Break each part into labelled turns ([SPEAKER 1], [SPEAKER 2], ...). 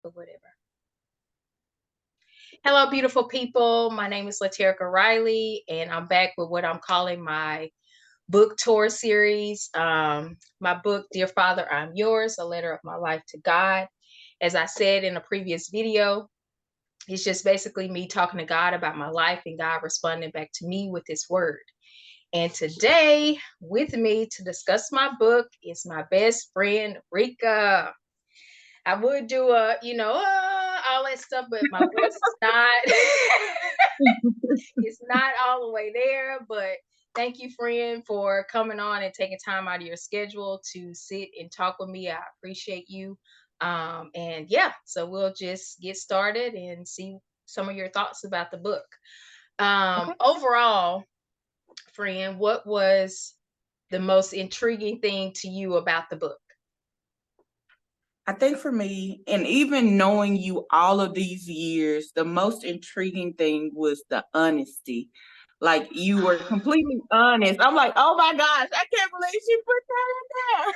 [SPEAKER 1] but whatever. Hello, beautiful people. My name is Laterica Riley, and I'm back with what I'm calling my book tour series. My book, Dear Father, I'm Yours, a letter of my life to God. As I said in a previous video, it's just basically me talking to God about my life and God responding back to me with his word. And today with me to discuss my book is my best friend, Rika. I would do all that stuff, but my voice is not, it's not all the way there. But thank you, friend, for coming on and taking time out of your schedule to sit and talk with me. I appreciate you. And yeah, so we'll just get started and see some of your thoughts about the book.
[SPEAKER 2] Okay.
[SPEAKER 1] Overall, friend, what was the most intriguing thing to you about the book?
[SPEAKER 2] I think for me, and even knowing you all of these years, the most intriguing thing was the honesty. Like you were completely honest. I'm like, oh my gosh, I can't believe she put that in there.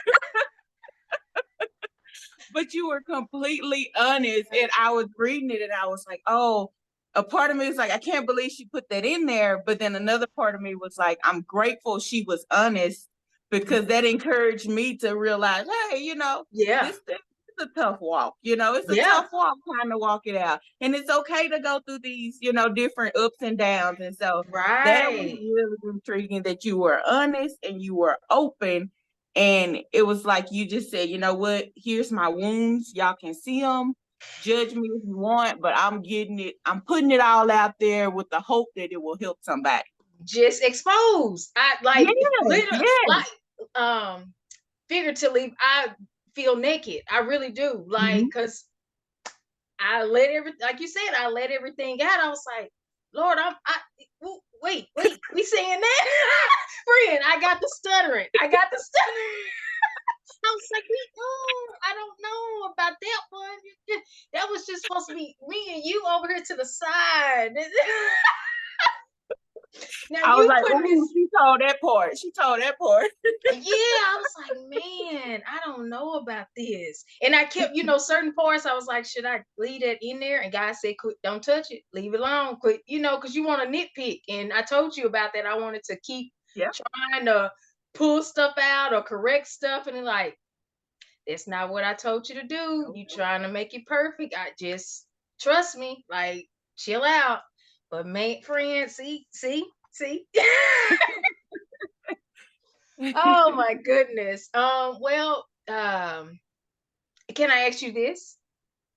[SPEAKER 2] But you were completely honest. And I was reading it and I was like, oh, a part of me was like, I can't believe she put that in there. But then another part of me was like, I'm grateful she was honest because that encouraged me to realize, hey,
[SPEAKER 1] Yeah.
[SPEAKER 2] this thing is a tough walk. It's a
[SPEAKER 1] Yeah.
[SPEAKER 2] tough walk trying to walk it out. And it's okay to go through these, different ups and downs. And so that was
[SPEAKER 1] Right.
[SPEAKER 2] really intriguing that you were honest and you were open. And it was like you just said, you know what? Here's my wounds. Y'all can see them. Judge me if you want, but I'm getting it. I'm putting it all out there with the hope that it will help somebody.
[SPEAKER 1] Just exposed. I like
[SPEAKER 2] Yes,
[SPEAKER 1] literally,
[SPEAKER 2] yes.
[SPEAKER 1] like figuratively, I feel naked. I really do. Like,
[SPEAKER 2] Mhm.
[SPEAKER 1] cause I let like you said, I let everything out. I was like, Lord, wait, we saying that? Friend, I got the stuttering. I got the stuttering. I was like, I don't know about that one. That was just supposed to be me and you over here to the side. Now
[SPEAKER 2] I was
[SPEAKER 1] you
[SPEAKER 2] like,
[SPEAKER 1] putting
[SPEAKER 2] oh,
[SPEAKER 1] this.
[SPEAKER 2] she told that part. She told that part.
[SPEAKER 1] Yeah, I was like, man, I don't know about this. And I kept, certain parts, I was like, should I leave that in there? And God said, quit, don't touch it, leave it alone, quit, because you want to nitpick. And I told you about that. I wanted to keep
[SPEAKER 2] Yeah.
[SPEAKER 1] trying to pull stuff out or correct stuff. And like, that's not what I told you to do. You trying to make it perfect. I just trust me, like, chill out. But man, friend, see. Oh my goodness. Can I ask you this?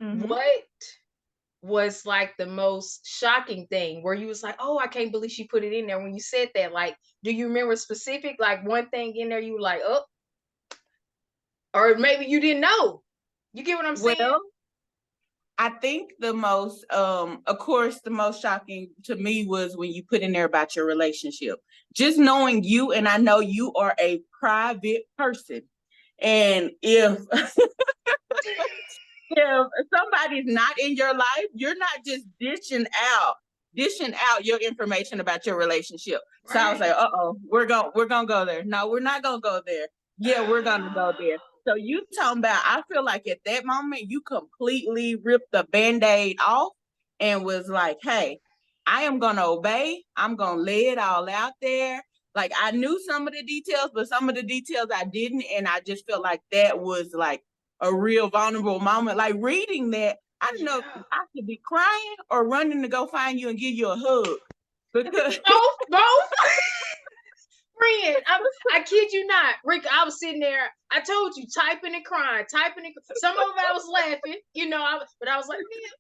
[SPEAKER 2] Mm-hmm.
[SPEAKER 1] What was like the most shocking thing where you was like, oh, I can't believe she put it in there when you said that? Like, do you remember specific, like one thing in there you were like, oh, or maybe you didn't know? You get what I'm saying?
[SPEAKER 2] Well, I think the most, of course, the most shocking to me was when you put in there about your relationship. Just knowing you, and I know you are a private person. And if somebody's not in your life, you're not just dishing out your information about your relationship. So I was
[SPEAKER 1] Right.
[SPEAKER 2] like, uh-oh, we're gonna go there. No, we're not gonna go there. Yeah, we're gonna go there. So you talking about, I feel like at that moment you completely ripped the band-aid off and was like, hey, I am gonna obey. I'm gonna lay it all out there. Like I knew some of the details, but some of the details I didn't. And I just felt like that was like a real vulnerable moment. Like reading that, I didn't know if
[SPEAKER 1] Yeah.
[SPEAKER 2] I should be crying or running to go find you and give you a hug. Because
[SPEAKER 1] Both. Friend, I kid you not, Rick. I was sitting there. I told you, typing and crying, typing and some of it I was laughing, but I was like, man,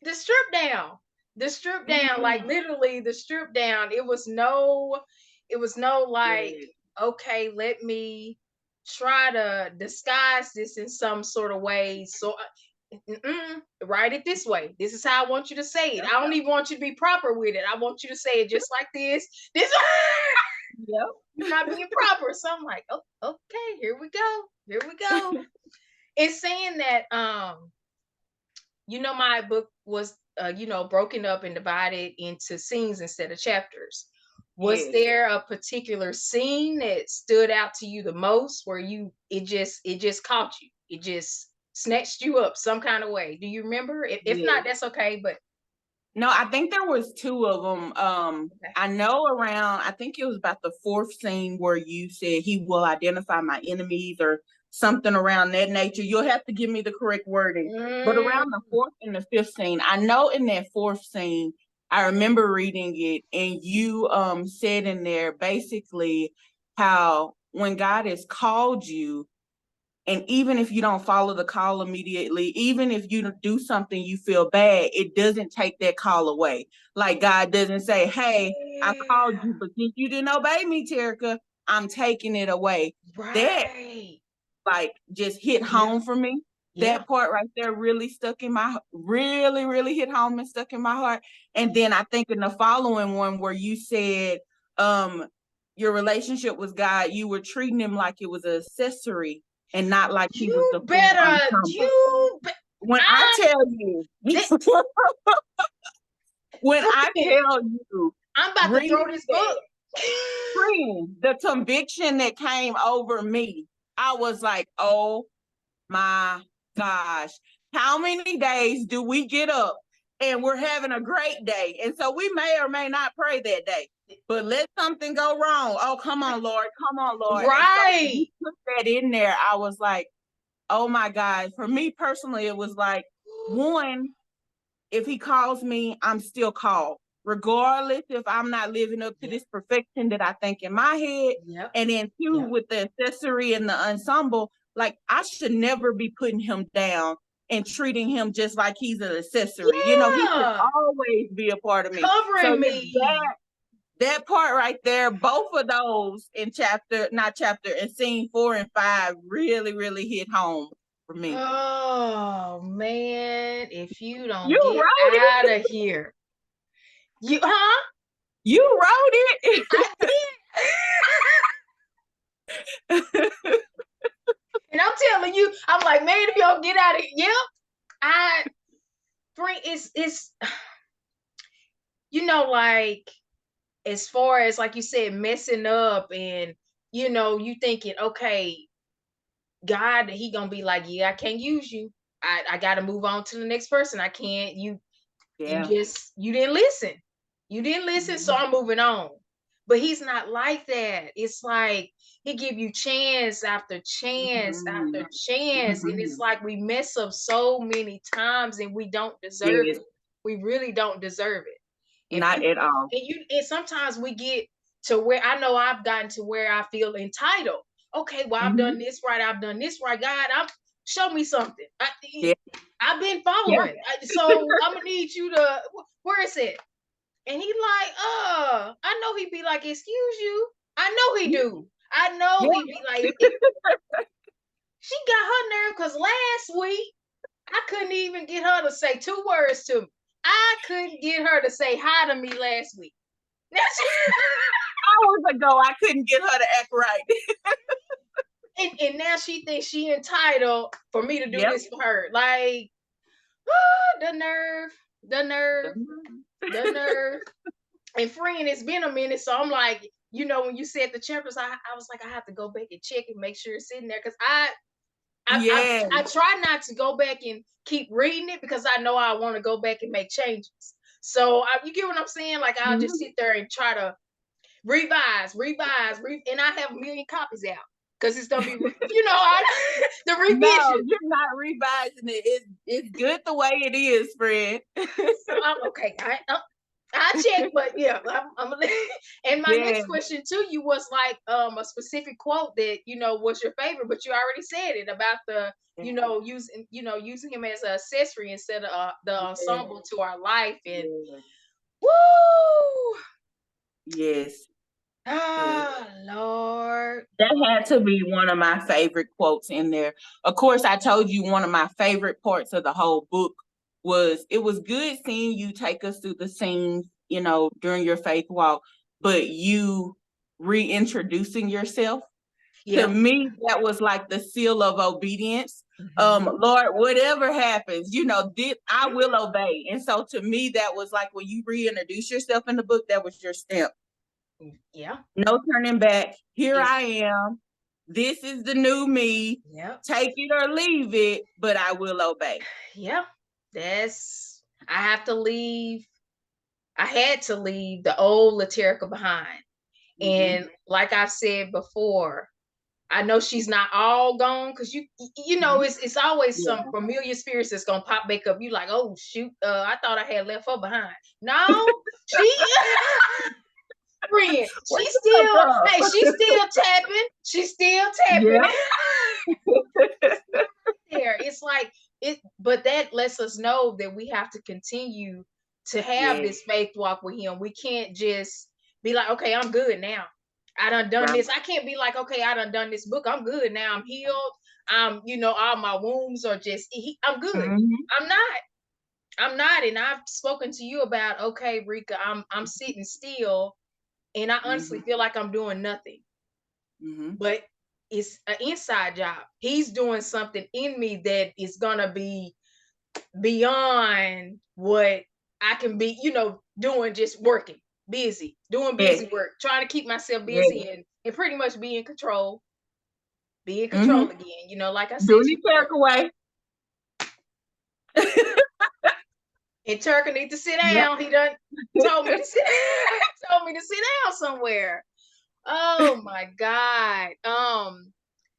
[SPEAKER 1] the strip down, like literally the strip down. It was no like,
[SPEAKER 2] yes.
[SPEAKER 1] okay, let me try to disguise this in some sort of way. So write it this way. This is how I want you to say it.
[SPEAKER 2] Yep.
[SPEAKER 1] I don't even want you to be proper with it. I want you to say it just like this. This
[SPEAKER 2] Yep.
[SPEAKER 1] you're not being proper. So I'm like, oh, okay, here we go. Here we go. It's saying that my book was broken up and divided into scenes instead of chapters. Was
[SPEAKER 2] Yes.
[SPEAKER 1] there a particular scene that stood out to you the most where it just caught you? It just snatched you up some kind of way. Do you remember? If
[SPEAKER 2] Yes.
[SPEAKER 1] not, that's okay, but
[SPEAKER 2] No, I think there was two of them.
[SPEAKER 1] okay.
[SPEAKER 2] I know around, I think it was about the fourth scene where you said he will identify my enemies or something around that nature. You'll have to give me the correct wording. But
[SPEAKER 1] Mm,
[SPEAKER 2] around the fourth and the fifth scene, I know in that fourth scene, I remember reading it, and you said in there basically how when God has called you, and even if you don't follow the call immediately, even if you do something you feel bad, it doesn't take that call away. Like God doesn't say, hey, I called
[SPEAKER 1] yeah.
[SPEAKER 2] you, but since you didn't obey me, Terica, I'm taking it away. That
[SPEAKER 1] Right.
[SPEAKER 2] like just hit
[SPEAKER 1] Yeah.
[SPEAKER 2] home for me.
[SPEAKER 1] Yeah.
[SPEAKER 2] That part right there really stuck in my, really, really hit home and stuck in my heart. And then I think in the following one where you said, your relationship with God, you were treating him like it was an accessory and not like he was the
[SPEAKER 1] You
[SPEAKER 2] full
[SPEAKER 1] better,
[SPEAKER 2] ensemble. When I
[SPEAKER 1] I'm
[SPEAKER 2] tell you,
[SPEAKER 1] th-
[SPEAKER 2] when I
[SPEAKER 1] friend,
[SPEAKER 2] tell you,
[SPEAKER 1] I'm about to throw
[SPEAKER 2] reading
[SPEAKER 1] this
[SPEAKER 2] that,
[SPEAKER 1] book.
[SPEAKER 2] friend, the conviction that came over me, I was like, oh my gosh, how many days do we get up and we're having a great day? And so we may or may not pray that day, but let something go wrong. Oh, come on, Lord. Come on, Lord. And so when you
[SPEAKER 1] Right.
[SPEAKER 2] put that in there, I was like, oh my God. For me personally, it was like, one, if he calls me, I'm still called, regardless if I'm not living up to
[SPEAKER 1] Yep.
[SPEAKER 2] this perfection that I think in my head.
[SPEAKER 1] Yep.
[SPEAKER 2] And then two,
[SPEAKER 1] Yep.
[SPEAKER 2] with the accessory and the ensemble, like I should never be putting him down and treating him just like he's an accessory. You know, he should
[SPEAKER 1] Yeah.
[SPEAKER 2] always be a part of me. So
[SPEAKER 1] Covering me.
[SPEAKER 2] that part right there, both of those in in scene 4 and 5 really, really hit home for me.
[SPEAKER 1] Oh man, if you don't
[SPEAKER 2] You
[SPEAKER 1] get
[SPEAKER 2] wrote
[SPEAKER 1] out
[SPEAKER 2] it.
[SPEAKER 1] of here. You huh?
[SPEAKER 2] You wrote it.
[SPEAKER 1] I did. And I'm telling you, I'm like, man, if you don't get out of here, yep. I bring it's like as far as like you said, messing up and you thinking, okay, God, he gonna be like, yeah, I can't use you. I gotta move on to the next person. I can't,
[SPEAKER 2] Yeah.
[SPEAKER 1] you didn't listen. You didn't listen, so
[SPEAKER 2] Mhm.
[SPEAKER 1] I'm moving on. But he's not like that. It's like he give you chance after chance
[SPEAKER 2] Mhm.
[SPEAKER 1] after chance. And it's
[SPEAKER 2] Mhm.
[SPEAKER 1] like we mess up so many times and we don't deserve
[SPEAKER 2] Yes,
[SPEAKER 1] it. We really don't deserve it. And
[SPEAKER 2] not
[SPEAKER 1] people
[SPEAKER 2] at all.
[SPEAKER 1] and sometimes we get to where I know I've gotten to where I feel entitled. Okay, well, I've done
[SPEAKER 2] Mhm.
[SPEAKER 1] this right, I've done this right. God, show me something.
[SPEAKER 2] Yeah.
[SPEAKER 1] I've been
[SPEAKER 2] Yeah.
[SPEAKER 1] following. So I'm gonna need you to where is it? And he like, I know he'd be like, excuse you. I know he do. I know
[SPEAKER 2] Yeah.
[SPEAKER 1] he'd be like, she got her nerve because last week I couldn't even get her to say two words to me. I couldn't get her to say hi to me last week. Now
[SPEAKER 2] Hours ago, I couldn't get her to act right.
[SPEAKER 1] and now she thinks she entitled for me to do
[SPEAKER 2] Yep.
[SPEAKER 1] this for her. Like, the nerve, the nerve, the nerve. And friend, it's been a minute, so I'm like, when you said the chapters, I was like, I have to go back and check and make sure it's in there because
[SPEAKER 2] Yeah.
[SPEAKER 1] I try not to go back and keep reading it because I know I want to go back and make changes. So you get what I'm saying? Like I'll just
[SPEAKER 2] Mhm.
[SPEAKER 1] sit there and try to revise, and I have a million copies out because it's gonna be, the
[SPEAKER 2] No,
[SPEAKER 1] revision.
[SPEAKER 2] you're not revising it. It's good the way it is, friend.
[SPEAKER 1] So I'm okay. I check, but yeah, I'm and my
[SPEAKER 2] Yeah.
[SPEAKER 1] next question to you was like a specific quote that was your favorite, but you already said it about the using him as an accessory instead of the
[SPEAKER 2] Yeah.
[SPEAKER 1] ensemble to our life and
[SPEAKER 2] Yeah.
[SPEAKER 1] woo
[SPEAKER 2] Yes. Yes.
[SPEAKER 1] Lord.
[SPEAKER 2] That had to be one of my favorite quotes in there. Of course, I told you one of my favorite parts of the whole book was it was good seeing you take us through the scenes, during your faith walk, but you reintroducing yourself. To
[SPEAKER 1] Yep.
[SPEAKER 2] me, that was like the seal of obedience.
[SPEAKER 1] Mhm.
[SPEAKER 2] Lord, whatever happens, I will obey. And so to me, that was like when you reintroduce yourself in the book, that was your stamp.
[SPEAKER 1] Yeah.
[SPEAKER 2] No turning back. Here
[SPEAKER 1] It's,
[SPEAKER 2] I am. This is the new me.
[SPEAKER 1] yeah.
[SPEAKER 2] Take it or leave it, but I will obey.
[SPEAKER 1] Yeah. I have to leave. I had to leave the old Laterica behind.
[SPEAKER 2] Mm-hmm.
[SPEAKER 1] And like I said before, I know she's not all gone because you know
[SPEAKER 2] Mm-hmm.
[SPEAKER 1] it's always
[SPEAKER 2] Yeah.
[SPEAKER 1] some familiar spirits that's gonna pop back up. You like, oh shoot, I thought I had left her behind. No, she friend.
[SPEAKER 2] Wake
[SPEAKER 1] She's
[SPEAKER 2] up,
[SPEAKER 1] still
[SPEAKER 2] girl.
[SPEAKER 1] hey, she's still tapping. She's still tapping.
[SPEAKER 2] Yeah.
[SPEAKER 1] There. It's like it, but that lets us know that we have to continue to have
[SPEAKER 2] Yeah.
[SPEAKER 1] this faith walk with him. We can't just be like, okay, I'm good now. I done
[SPEAKER 2] Right.
[SPEAKER 1] this. I can't be like, okay, I done this book. I'm good now. I'm healed. All my wounds are just I'm good.
[SPEAKER 2] Mm-hmm.
[SPEAKER 1] I'm not. I'm not. And I've spoken to you about, okay, Rika, I'm sitting still and I
[SPEAKER 2] Mm-hmm.
[SPEAKER 1] honestly feel like I'm doing nothing.
[SPEAKER 2] Mm-hmm.
[SPEAKER 1] But it's an inside job. He's doing something in me that is gonna be beyond what I can be, doing just working, busy, doing
[SPEAKER 2] Yes.
[SPEAKER 1] busy work, trying to keep myself
[SPEAKER 2] Yes.
[SPEAKER 1] busy and pretty much be in control,
[SPEAKER 2] Mm-hmm.
[SPEAKER 1] again. Like I said
[SPEAKER 2] Doing
[SPEAKER 1] to
[SPEAKER 2] it
[SPEAKER 1] you
[SPEAKER 2] Turk
[SPEAKER 1] before.
[SPEAKER 2] away.
[SPEAKER 1] And Turk need to sit
[SPEAKER 2] Yep.
[SPEAKER 1] down. He done told me to sit told me to sit down somewhere. Oh my God.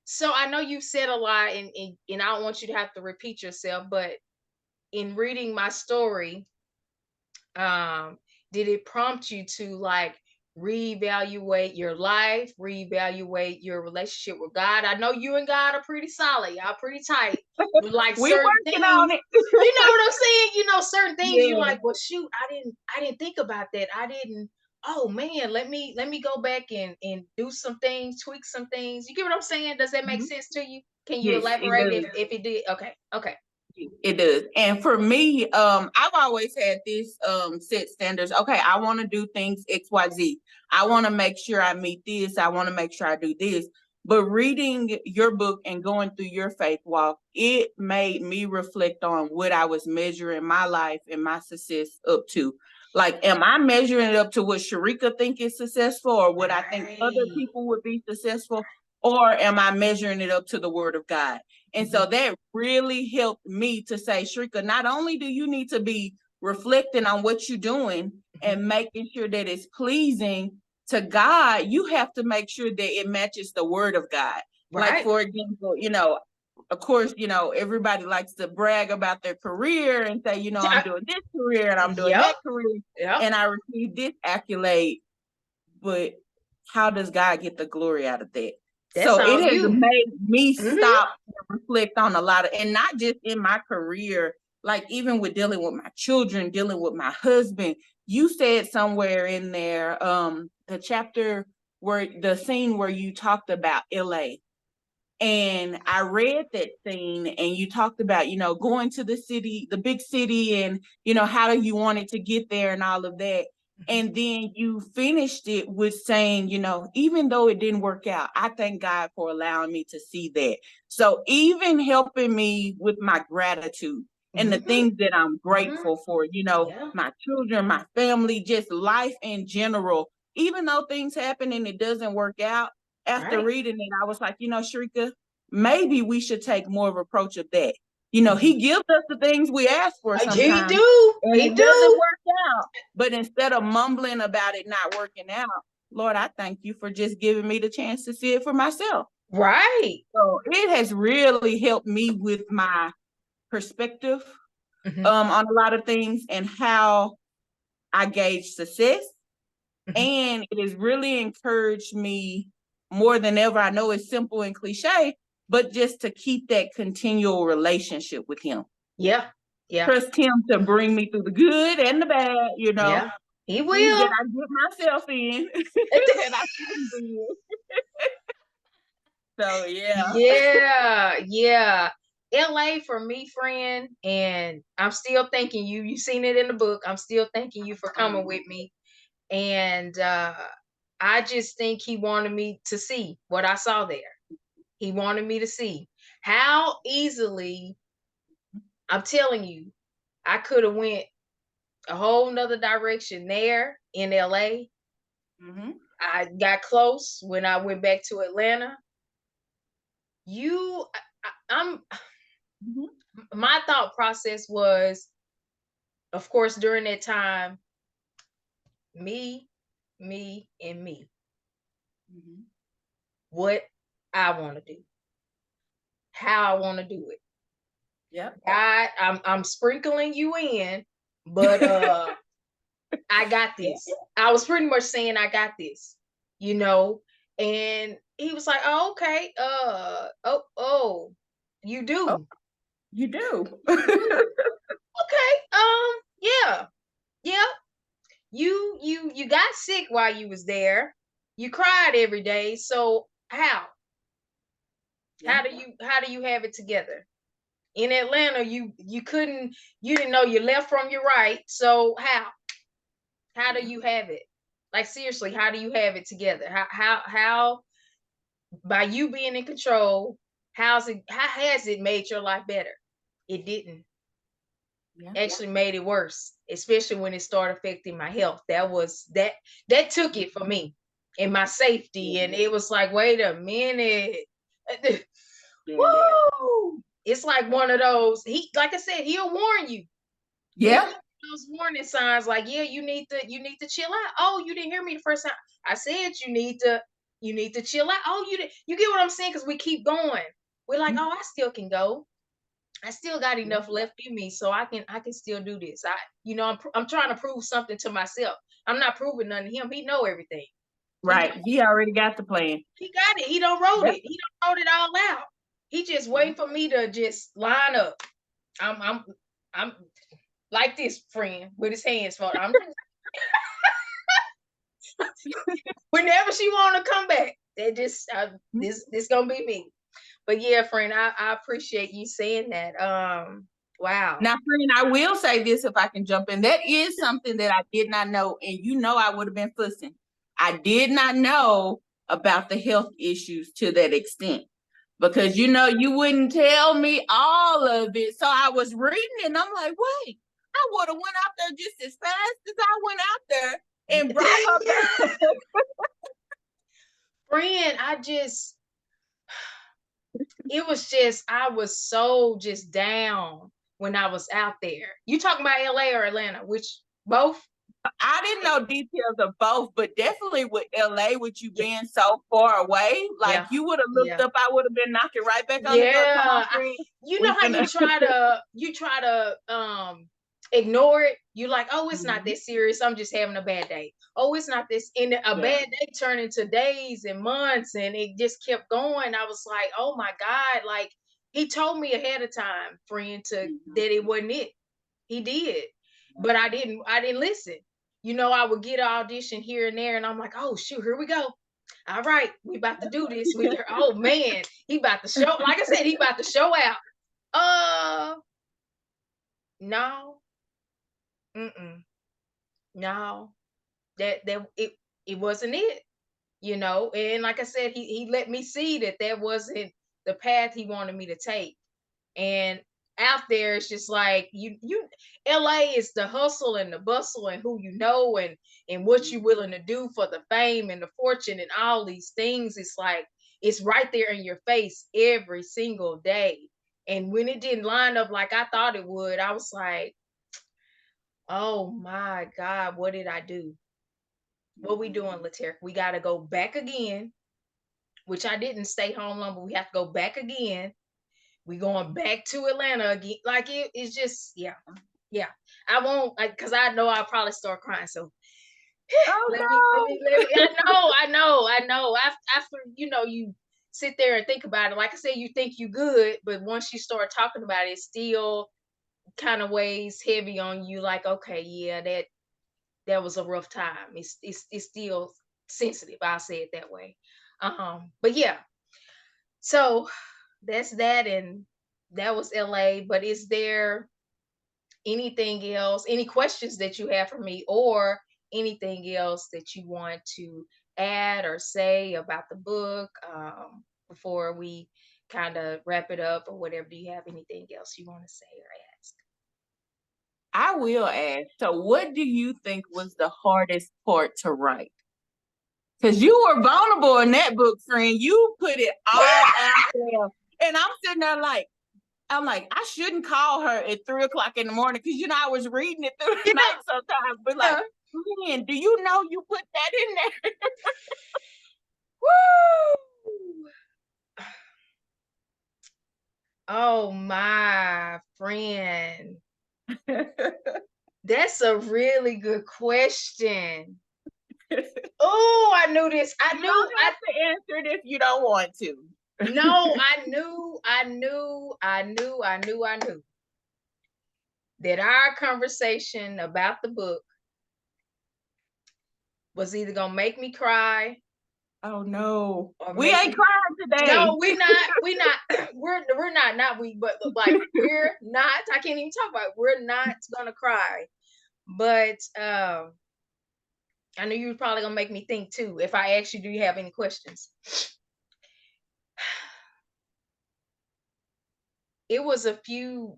[SPEAKER 1] So I know you've said a lot and I don't want you to have to repeat yourself, but in reading my story, um, did it prompt you to like reevaluate your life, reevaluate your relationship with God? I know you and God are pretty solid, y'all pretty tight, but like
[SPEAKER 2] We
[SPEAKER 1] certain
[SPEAKER 2] working on
[SPEAKER 1] things,
[SPEAKER 2] it.
[SPEAKER 1] you know what I'm saying? Certain things you're
[SPEAKER 2] Yeah.
[SPEAKER 1] like, well, shoot, I didn't think about that. I didn't. Oh man, let me go back and do some things, tweak some things. You get what I'm saying? Does that make
[SPEAKER 2] Mhm.
[SPEAKER 1] sense to you? Can you
[SPEAKER 2] Yes, it
[SPEAKER 1] elaborate
[SPEAKER 2] does.
[SPEAKER 1] if it did? Okay, okay.
[SPEAKER 2] It does. And for me, I've always had this set standards. Okay, I want to do things XYZ. I want to make sure I meet this. I want to make sure I do this. But reading your book and going through your faith walk, it made me reflect on what I was measuring my life and my success up to. Like, am I measuring it up to what Shereka think is successful or what I think other
[SPEAKER 1] Right.
[SPEAKER 2] people would be successful? Or am I measuring it up to the word of God? And so
[SPEAKER 1] Mhm.
[SPEAKER 2] that really helped me to say, Shereka, not only do you need to be reflecting on what you're doing
[SPEAKER 1] Mhm.
[SPEAKER 2] and making sure that it's pleasing to God, you have to make sure that it matches the word of God. Like,
[SPEAKER 1] Right.
[SPEAKER 2] for example, of course, everybody likes to brag about their career and say, I'm doing this career and I'm doing
[SPEAKER 1] Yep.
[SPEAKER 2] that career
[SPEAKER 1] Yep.
[SPEAKER 2] and I received this accolade. But how does God get the glory out of that?
[SPEAKER 1] That's
[SPEAKER 2] So it
[SPEAKER 1] all
[SPEAKER 2] has
[SPEAKER 1] you.
[SPEAKER 2] made me
[SPEAKER 1] Mhm.
[SPEAKER 2] stop and reflect on a lot of, and not just in my career, like even with dealing with my children, dealing with my husband. You said somewhere in there, the chapter where the scene where you talked about LA. And I read that scene and you talked about, going to the city, the big city, and, how do you want it to get there and all of that.
[SPEAKER 1] Mhm.
[SPEAKER 2] And then you finished it with saying, even though it didn't work out, I thank God for allowing me to see that. So even helping me with my gratitude and the
[SPEAKER 1] Mhm.
[SPEAKER 2] things that I'm
[SPEAKER 1] Mhm.
[SPEAKER 2] grateful for,
[SPEAKER 1] Yeah.
[SPEAKER 2] my children, my family, just life in general, even though things happen and it doesn't work out, after
[SPEAKER 1] Right.
[SPEAKER 2] reading it, I was like, Shereka, maybe we should take more of approach of that.
[SPEAKER 1] Mhm.
[SPEAKER 2] He gives us the things we ask for
[SPEAKER 1] He
[SPEAKER 2] sometimes,
[SPEAKER 1] do.
[SPEAKER 2] and
[SPEAKER 1] He
[SPEAKER 2] it doesn't
[SPEAKER 1] do.
[SPEAKER 2] work out. But instead of mumbling about it not working out, Lord, I thank you for just giving me the chance to see it for myself.
[SPEAKER 1] Right.
[SPEAKER 2] So it has really helped me with my perspective
[SPEAKER 1] Mhm.
[SPEAKER 2] on a lot of things and how I gauge success.
[SPEAKER 1] Mhm.
[SPEAKER 2] And it has really encouraged me more than ever. I know it's simple and cliche, but just to keep that continual relationship with him.
[SPEAKER 1] Yeah. Yeah.
[SPEAKER 2] Trust him to bring me through the good and the bad,
[SPEAKER 1] Yeah. He
[SPEAKER 2] things that
[SPEAKER 1] will.
[SPEAKER 2] I get myself in that I shouldn't be in. So yeah.
[SPEAKER 1] Yeah. Yeah. LA for me, friend, and I'm still thanking you. You've seen it in the book. I'm still thanking you for coming with me. And I just think he wanted me to see what I saw there. He wanted me to see how easily, I'm telling you, I could have went a whole nother direction there in LA.
[SPEAKER 2] Mm-hmm.
[SPEAKER 1] I got close when I went back to Atlanta. I'm my thought process was, of course, during that time, me, and me. What I want to do, how I want to do it.
[SPEAKER 2] Yep.
[SPEAKER 1] I'm sprinkling you in, but I got this. I was pretty much saying I got this, you know. And he was like, "Oh, okay. You do.
[SPEAKER 2] Oh, you do.
[SPEAKER 1] Okay. Yeah. Yeah. You got sick while you was there. You cried every day. So how?
[SPEAKER 2] Yeah.
[SPEAKER 1] How do you have it together? In Atlanta, you didn't know your left from your right. So how do you have it? Like, seriously, how do you have it together? How by you being in control, how has it made your life better? It didn't. Actually made it worse, especially when it started affecting my health. That took it for me and my safety. And it was like, wait a minute. Woo! It's like one of those, like I said, he'll warn you.
[SPEAKER 2] Yeah.
[SPEAKER 1] Those warning signs, like, yeah, you need to chill out. Oh, you didn't hear me the first time. I said you need to chill out. Oh, you get what I'm saying? Because we keep going. We're like, oh, I still can go. I still got enough left in me, so I can still do this. I'm trying to prove something to myself. I'm not proving nothing to him. He know everything.
[SPEAKER 2] Right. He already got the plan.
[SPEAKER 1] He got it. He don't wrote it. He don't wrote it all out. He just waiting for me to just line up. I'm like this, friend, with his hands folded. Whenever she want to come back, they just this gonna be me. But yeah, friend, I appreciate you saying that. Wow.
[SPEAKER 2] Now, friend, I will say this if I can jump in. That is something that I did not know, and I would have been fussing. I did not know about the health issues to that extent because you wouldn't tell me all of it. So I was reading it and I'm like, wait, I would have went out there just as fast as I went out there and brought her back.
[SPEAKER 1] Friend, I was so just down when I was out there. You talking about LA or Atlanta? Which, both?
[SPEAKER 2] I didn't know details of both, but definitely with LA, with you being so far away, like you would have looked up, I would have been knocking right back on the door. Come on, friend.
[SPEAKER 1] You know how you try to ignore it. You like, oh, it's not that serious. I'm just having a bad day. Oh, it's not this. And a bad day turned into days and months, and it just kept going. I was like, oh my God, like he told me ahead of time, friend, that it wasn't it. He did, but I didn't listen. I would get an audition here and there, and I'm like, oh shoot, here we go. All right, we about to do this. Oh man, he about to show. Like I said, he about to show out. No, no, that it wasn't it. And like I said, he let me see that wasn't the path he wanted me to take. And out there, it's just like LA is the hustle and the bustle and who and what you're willing to do for the fame and the fortune and all these things. It's like it's right there in your face every single day. And when it didn't line up like I thought it would, I was like, oh my God, what did I do? What we doing, Laterra? We got to go back again, which I didn't stay home long, but we have to go back again. We going back to Atlanta again. Like it's just, yeah. I won't, because I know I'll probably start crying. So let me. I know. After you sit there and think about it. Like I said, you think you good, but once you start talking about it, it still kind of weighs heavy on you. Like, okay, yeah, that was a rough time. It's still sensitive. I'll say it that way. But yeah. So that's that, and that was LA. But is there anything else, any questions that you have for me, or anything else that you want to add or say about the book before we kind of wrap it up, or whatever? Do you have anything else you want to say or ask?
[SPEAKER 2] I will ask. So what do you think was the hardest part to write? Because you were vulnerable in that book, friend. You put it all out there. And I'm sitting there like, I shouldn't call her at 3:00 in the morning because I was reading it through the night sometimes. But like, man, do you know you put that in there?
[SPEAKER 1] Woo! Oh, my friend. That's a really good question. Oh, I knew this. I knew.
[SPEAKER 2] You don't have to answer it if you don't want to.
[SPEAKER 1] No, I knew that our conversation about the book was either gonna make me cry.
[SPEAKER 2] Oh no, we ain't crying today.
[SPEAKER 1] No, we're not. We're not. Not we, but like we're not. I can't even talk about it. We're not gonna cry. But I knew you were probably gonna make me think too. If I asked you, do you have any questions? It was a few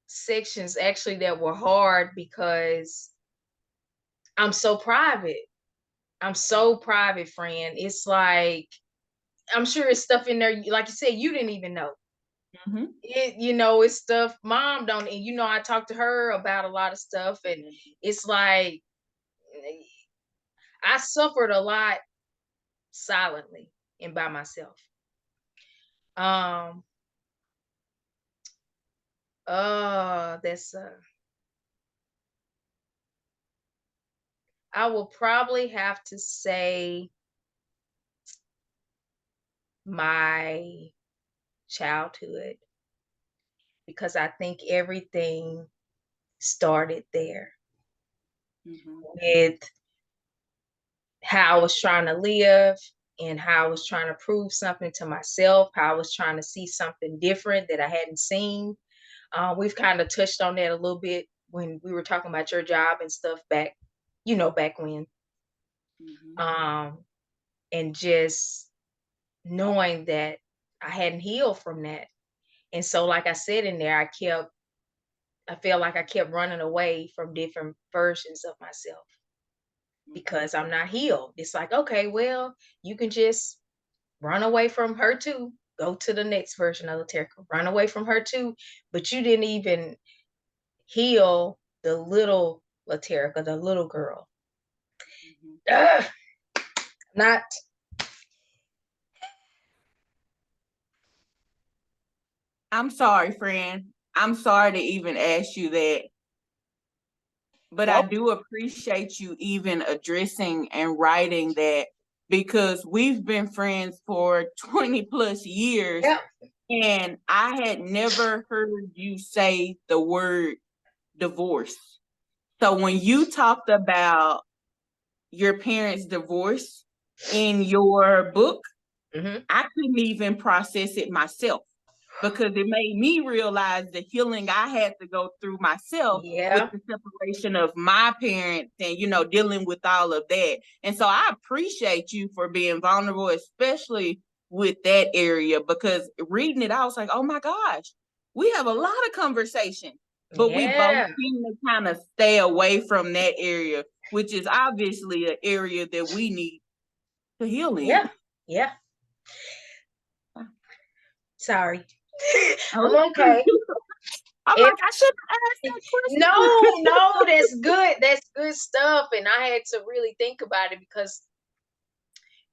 [SPEAKER 1] sections actually that were hard because I'm so private. I'm so private, friend. It's like, I'm sure it's stuff in there, like you said, you didn't even know.
[SPEAKER 2] Mm-hmm.
[SPEAKER 1] It's stuff mom don't, and I talked to her about a lot of stuff, and it's like I suffered a lot silently and by myself. That's I will probably have to say my childhood, because I think everything started there. Mm-hmm. With how I was trying to live and how I was trying to prove something to myself, how I was trying to see something different that I hadn't seen. We've kind of touched on that a little bit when we were talking about your job and stuff back when. Mm-hmm. And just knowing that I hadn't healed from that. And so, like I said in there, I felt like I kept running away from different versions of myself because I'm not healed. It's like, okay, well, you can just run away from her too. Go to the next version of Laterica. Run away from her too. But you didn't even heal the little Laterica, the little girl. Mm-hmm. Not.
[SPEAKER 2] I'm sorry, friend. I'm sorry to even ask you that. But I do appreciate you even addressing and writing that, because we've been friends for 20 plus years. Yep. And I had never heard you say the word divorce. So when you talked about your parents' divorce in your book, mm-hmm. I couldn't even process it myself, because it made me realize the healing I had to go through myself with the separation of my parents and, dealing with all of that. And so I appreciate you for being vulnerable, especially with that area, because reading it, I was like, oh my gosh, we have a lot of conversation, but we both seem to kind of stay away from that area, which is obviously an area that we need to heal in.
[SPEAKER 1] Yeah. Sorry. I'm okay.
[SPEAKER 2] I'm like, I shouldn't ask that question.
[SPEAKER 1] No, that's good. That's good stuff. And I had to really think about it, because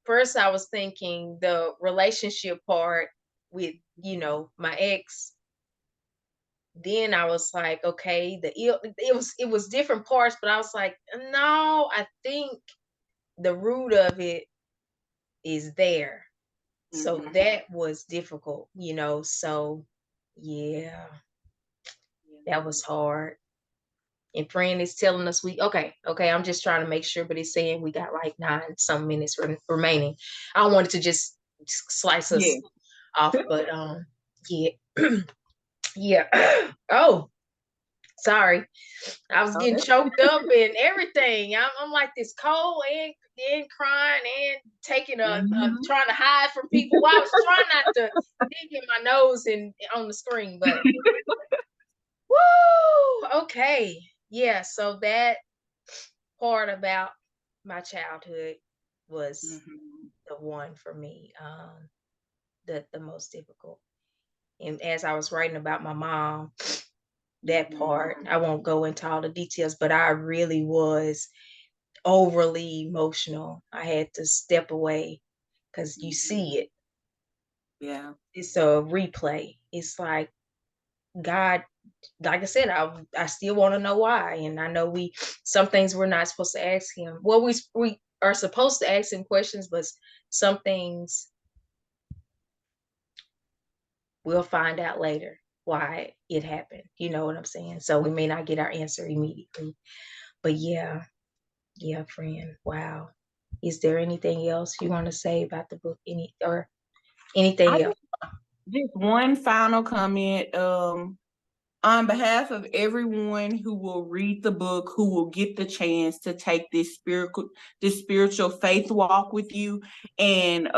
[SPEAKER 1] first I was thinking the relationship part with, my ex. Then I was like, okay, it was different parts, but I was like, no, I think the root of it is there. Mm-hmm. So that was difficult, so yeah, that was hard. And friend is telling us okay, I'm just trying to make sure, but it's saying we got like 9 some minutes remaining. I wanted to just slice us off, but yeah. Yeah. Oh, sorry. I was getting choked up and everything. I'm like this cold and crying and taking trying to hide from people. Well, I was trying not to dig in my nose and on the screen, but woo, okay. Yeah, so that part about my childhood. was the one for me, the most difficult. And as I was writing about my mom, that part, I won't go into all the details, but I really was overly emotional. I had to step away because you see it.
[SPEAKER 2] Yeah.
[SPEAKER 1] It's a replay. It's like God, like I said, I still want to know why. And I know some things we're not supposed to ask him. Well, we are supposed to ask him questions, but some things we'll find out later why it happened. You know what I'm saying? So we may not get our answer immediately. But yeah, friend. Wow. Is there anything else you want to say about the book? Anything else?
[SPEAKER 2] Just one final comment. On behalf of everyone who will read the book, who will get the chance to take this spiritual faith walk with you, and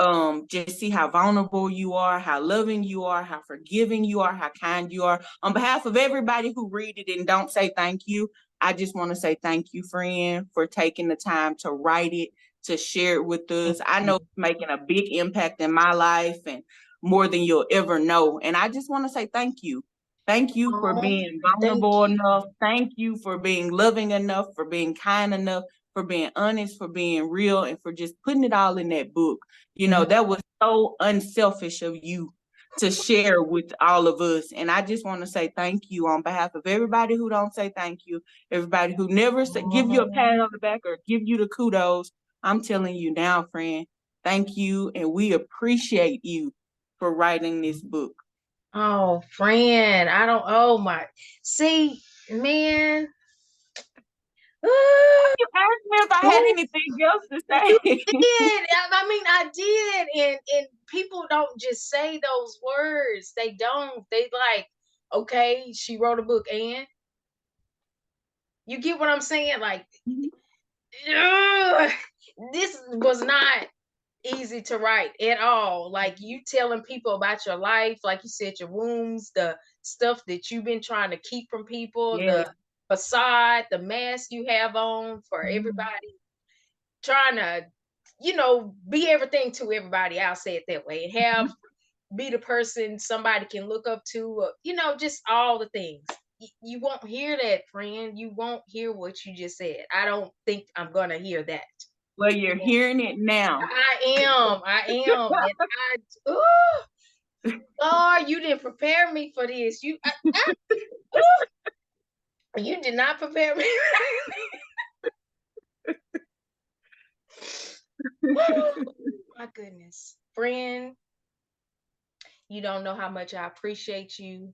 [SPEAKER 2] just see how vulnerable you are, how loving you are, how forgiving you are, how kind you are. On behalf of everybody who read it and don't say thank you, I just want to say thank you, friend, for taking the time to write it, to share it with us. I know it's making a big impact in my life and more than you'll ever know. And I just want to say thank you. Thank you for being vulnerable enough. Thank you for being loving enough, for being kind enough, for being honest, for being real, and for just putting it all in that book. You know, that was so unselfish of you to share with all of us. And I just want to say thank you on behalf of everybody who don't say thank you, everybody who never give you a pat on the back or give you the kudos. I'm telling you now, friend, thank you. And we appreciate you for writing this book.
[SPEAKER 1] Oh, friend, oh my, see, man.
[SPEAKER 2] You asked me if I had anything else to say.
[SPEAKER 1] You did. I mean, I did. And people don't just say those words. They don't. They like, okay, she wrote a book, and you get what I'm saying? Like, this was not easy to write at all. Like, you telling people about your life, like you said, your wounds, the stuff that you've been trying to keep from people, the facade, the mask you have on for everybody, trying to, be everything to everybody. I'll say it that way. And be the person somebody can look up to, just all the things. You won't hear that, friend. You won't hear what you just said. I don't think I'm gonna hear that.
[SPEAKER 2] Well, you're hearing it now.
[SPEAKER 1] I am. And Lord, you didn't prepare me for this. You did not prepare me. My goodness. Friend, you don't know how much I appreciate you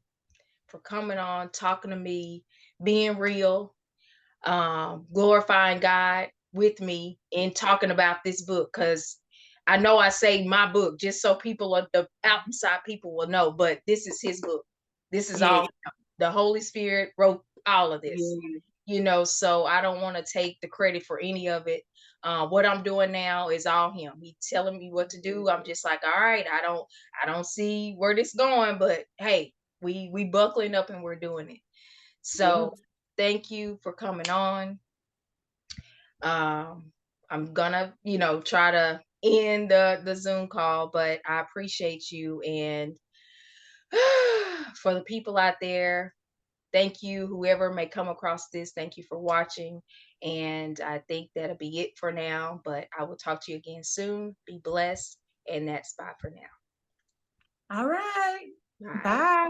[SPEAKER 1] for coming on, talking to me, being real, glorifying God with me, and talking about this book. Because I know I say my book just so the outside people will know, but this is his book. This is all the Holy Spirit wrote all of this. So I don't want to take the credit for any of it. What I'm doing now is all him. He's telling me what to do. I'm just like, all right, I don't see where this going, but hey, we buckling up and we're doing it. So thank you for coming on. I'm gonna, try to end the Zoom call, but I appreciate you. And for the people out there, thank you. Whoever may come across this, thank you for watching. And I think that'll be it for now, but I will talk to you again soon. Be blessed. And that's bye for now.
[SPEAKER 2] All right.
[SPEAKER 1] Bye.
[SPEAKER 2] Bye.